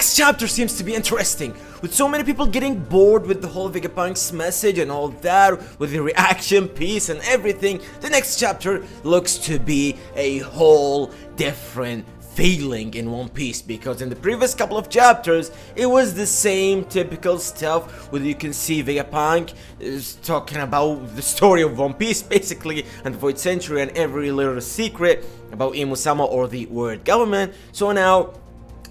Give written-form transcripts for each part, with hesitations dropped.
next chapter seems to be interesting, with so many people getting bored with the whole Vegapunk's message and all that, with the reaction piece and everything. The next chapter looks to be a whole different feeling in One Piece, because in the previous couple of chapters it was the same typical stuff where you can see Vegapunk is talking about the story of One Piece basically, and the Void Century and every little secret about Imusama or the world government. So now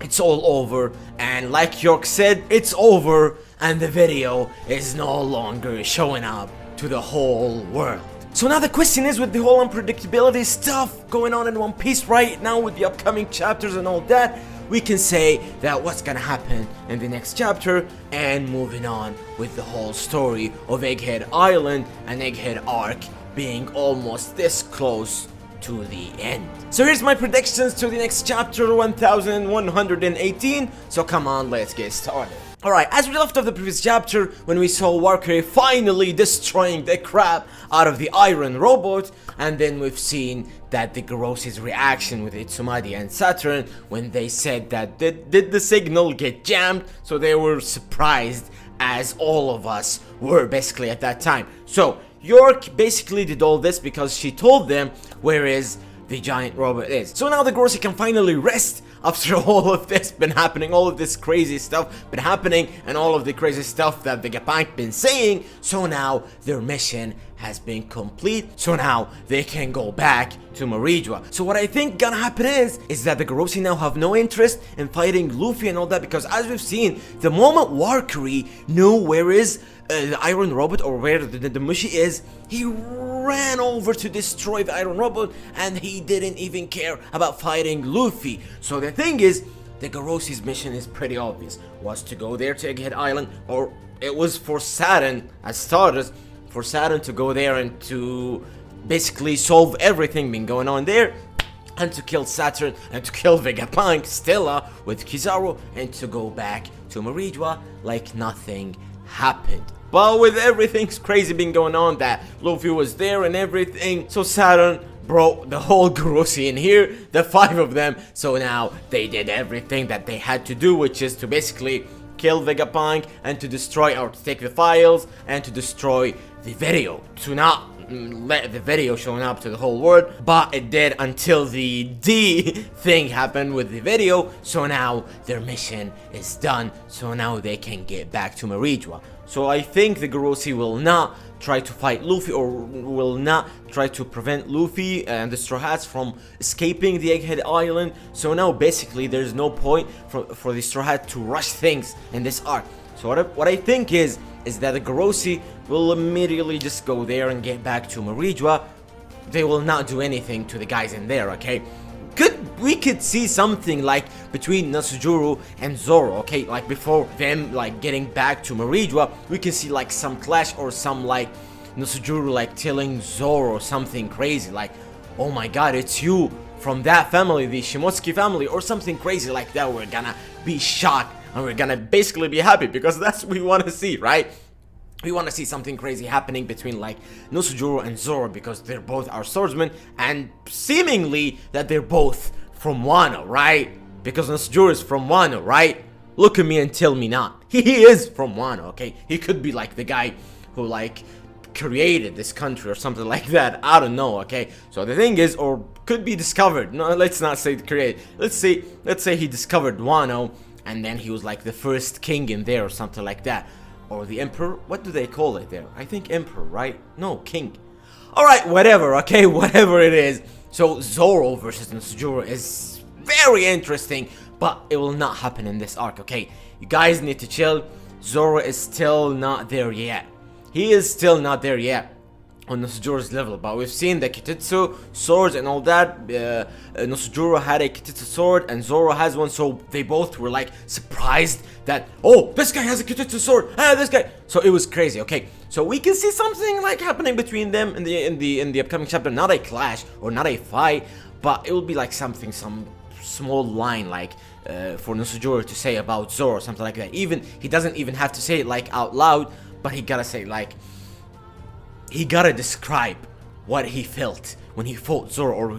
it's all over, and like York said, it's over, and the video is no longer showing up to the whole world. So now the question is, with the whole unpredictability stuff going on in One Piece right now with the upcoming chapters and all that, we can say that what's gonna happen in the next chapter, and moving on with the whole story of Egghead Island and Egghead Arc being almost this close to the end. So here's my predictions to the next chapter 1118, so come on, let's get started. Alright, as we left off the previous chapter, when we saw Warcry finally destroying the crap out of the iron robot, and then we've seen that the Garoshi's reaction with Itsumadi and Saturn when they said that did the signal get jammed, so they were surprised, as all of us were basically at that time. So York basically did all this because she told them where is the giant robot is. So now the Garoshi can finally rest after all of this been happening, all of this crazy stuff been happening, and all of the crazy stuff that Vegapunk been saying. So now their mission has been complete, so now they can go back to Marijua. So what I think gonna happen is that the Garoshi now have no interest in fighting Luffy and all that, because as we've seen, the moment Warcry knew where is the iron robot, or where the Mushi is, he ran over to destroy the iron robot, and he didn't even care about fighting Luffy. So the thing is, the Garoshi's mission is pretty obvious, was to go there to Egghead Island, or it was for Saturn, as starters, for Saturn to go there and to basically solve everything been going on there, and to kill Saturn, and to kill Vegapunk, Stella with Kizaru, and to go back to Marijua like nothing happened. But with everything's crazy been going on, that Luffy was there and everything, so Saturn brought the whole Garoshi in here, the 5 of them. So now they did everything that they had to do, which is to basically kill Vegapunk and to destroy, or to take the files and to destroy the video, to not let the video showing up to the whole world. But it did until the D thing happened with the video. So now their mission is done, so now they can get back to Marijua. So I think the Garoshi will not try to fight Luffy, or will not try to prevent Luffy and the Straw Hats from escaping the Egghead Island. So now basically there's no point for the Straw Hat to rush things in this arc. So what I think is that the Garoshi will immediately just go there and get back to Marijua. They will not do anything to the guys in there, okay? We could see something like between Nasujuru and Zoro, okay? Like before them like getting back to Marijua, we can see like some clash, or some like Nasujuru like telling Zoro something crazy like, oh my god, it's you from that family, the Shimotsuki family, or something crazy like that. We're gonna be shocked and we're gonna basically be happy, because that's what we want to see, right? We want to see something crazy happening between like Nasujuru and Zoro, because they're both our swordsmen, and seemingly that they're both from Wano, right? Because Nasujuru is from Wano, right? Look at me and tell me not. He is from Wano, okay? He could be like the guy who like created this country or something like that. I don't know, okay? So the thing is, or could be discovered. No, let's not say create. Let's say he discovered Wano, and then he was like the first king in there or something like that. Or the emperor, what do they call it there? I think emperor, right? No, king. Alright, whatever, okay, whatever it is. So Zoro versus Nasujuru is very interesting, but it will not happen in this arc, okay? You guys need to chill. Zoro is still not there yet. He is still not there yet on Nasujuru's level, but we've seen the Kitetsu swords and all that. Nasujuru had a Kitetsu sword and Zoro has one, so they both were like surprised that, oh, this guy has a Kitetsu sword, this guy. So it was crazy, okay? So we can see something like happening between them in the upcoming chapter. Not a clash or not a fight, but it will be like something, some small line like for Nasujuru to say about Zoro or something like that. Even he doesn't even have to say it like out loud, but he gotta say like, he gotta describe what he felt when he fought Zoro, or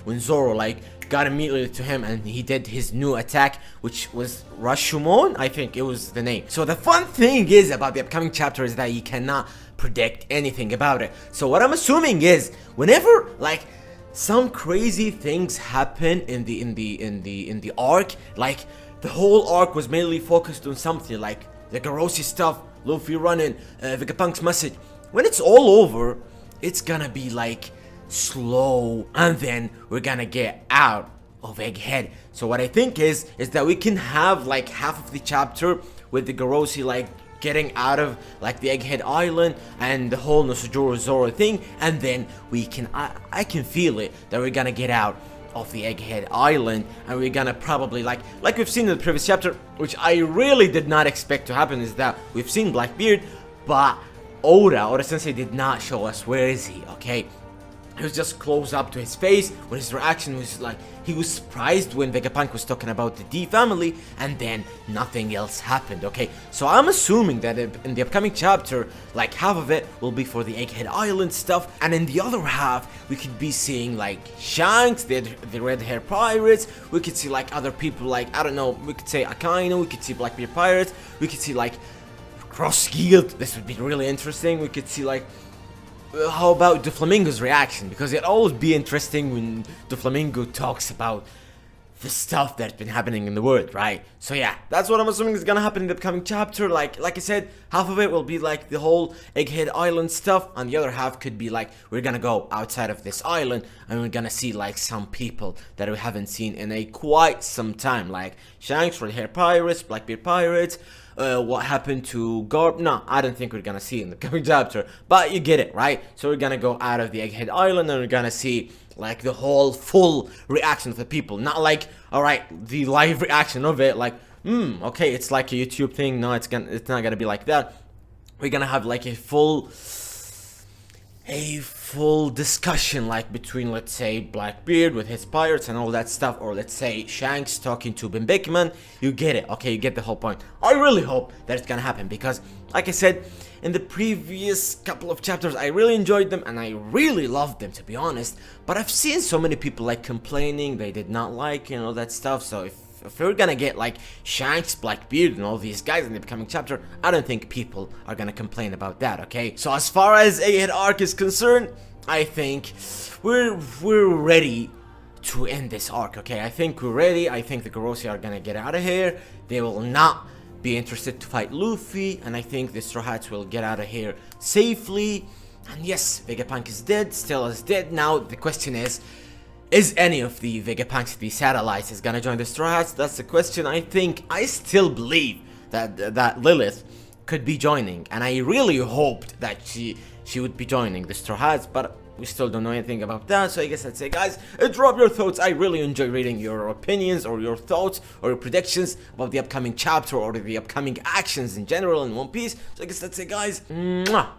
when Zoro like got immediately to him and he did his new attack, which was Rashomon, I think it was the name. So the fun thing is about the upcoming chapter is that you cannot predict anything about it. So what I'm assuming is whenever like some crazy things happen in the arc, like the whole arc was mainly focused on something like the Garossi stuff, Luffy running, Vegapunk's message. When it's all over, it's gonna be like slow, and then we're gonna get out of Egghead. So what I think is that we can have like half of the chapter with the Garossi like getting out of like the Egghead Island and the whole Nosujuro Zoro thing, and then we can I can feel it that we're gonna get out of the Egghead Island, and we're gonna probably like we've seen in the previous chapter, which I really did not expect to happen, is that we've seen Blackbeard, but Oda Sensei did not show us where is he. Okay, he was just close up to his face, when his reaction was like, he was surprised when Vegapunk was talking about the D family, and then nothing else happened. Okay, so I'm assuming that in the upcoming chapter, like half of it will be for the Egghead Island stuff, and in the other half, we could be seeing like Shanks, the red hair pirates, we could see like other people, like, I don't know, we could say Akainu, we could see Blackbeard pirates, we could see like Cross Guild, this would be really interesting, we could see like, how about Doflamingo's reaction? Because it'd always be interesting when Doflamingo talks about the stuff that's been happening in the world, right? So yeah, that's what I'm assuming is gonna happen in the upcoming chapter. Like I said, half of it will be like the whole Egghead Island stuff, and the other half could be like we're gonna go outside of this island and we're gonna see like some people that we haven't seen in a quite some time, like Shanks, Red Hair Pirates, Blackbeard Pirates. What happened to Garp? No, I don't think we're gonna see in the coming chapter, but you get it, right? So we're gonna go out of the Egghead Island and we're gonna see like the whole full reaction of the people, not like, alright, the live reaction of it, like, okay, it's like a YouTube thing. No, it's not gonna be like that. We're gonna have like a full discussion, like between, let's say, Blackbeard with his pirates and all that stuff, or let's say Shanks talking to Bimbekman. You get it, okay? You get the whole point. I really hope that it's gonna happen, because like I said in the previous couple of chapters, I really enjoyed them and I really loved them, to be honest, but I've seen so many people like complaining they did not like, you know, that stuff. So if we're gonna get like Shanks, Blackbeard and all these guys in the upcoming chapter, I don't think people are gonna complain about that, okay? So as far as Egghead arc is concerned, I think we're ready to end this arc, okay? I think we're ready. I think the Garossi are gonna get out of here. They will not be interested to fight Luffy, and I think the Straw Hats will get out of here safely. And yes, Vegapunk is dead, still is dead. Now the question is any of the Vegapunks, the satellites, is gonna join the Straw Hats? That's the question. I still believe that Lilith could be joining, and I really hoped that she would be joining the Straw Hats, but we still don't know anything about that. So I guess that's it, guys. Drop your thoughts. I really enjoy reading your opinions or your thoughts or your predictions about the upcoming chapter or the upcoming actions in general in One Piece. So I guess that's it, guys. Mwah.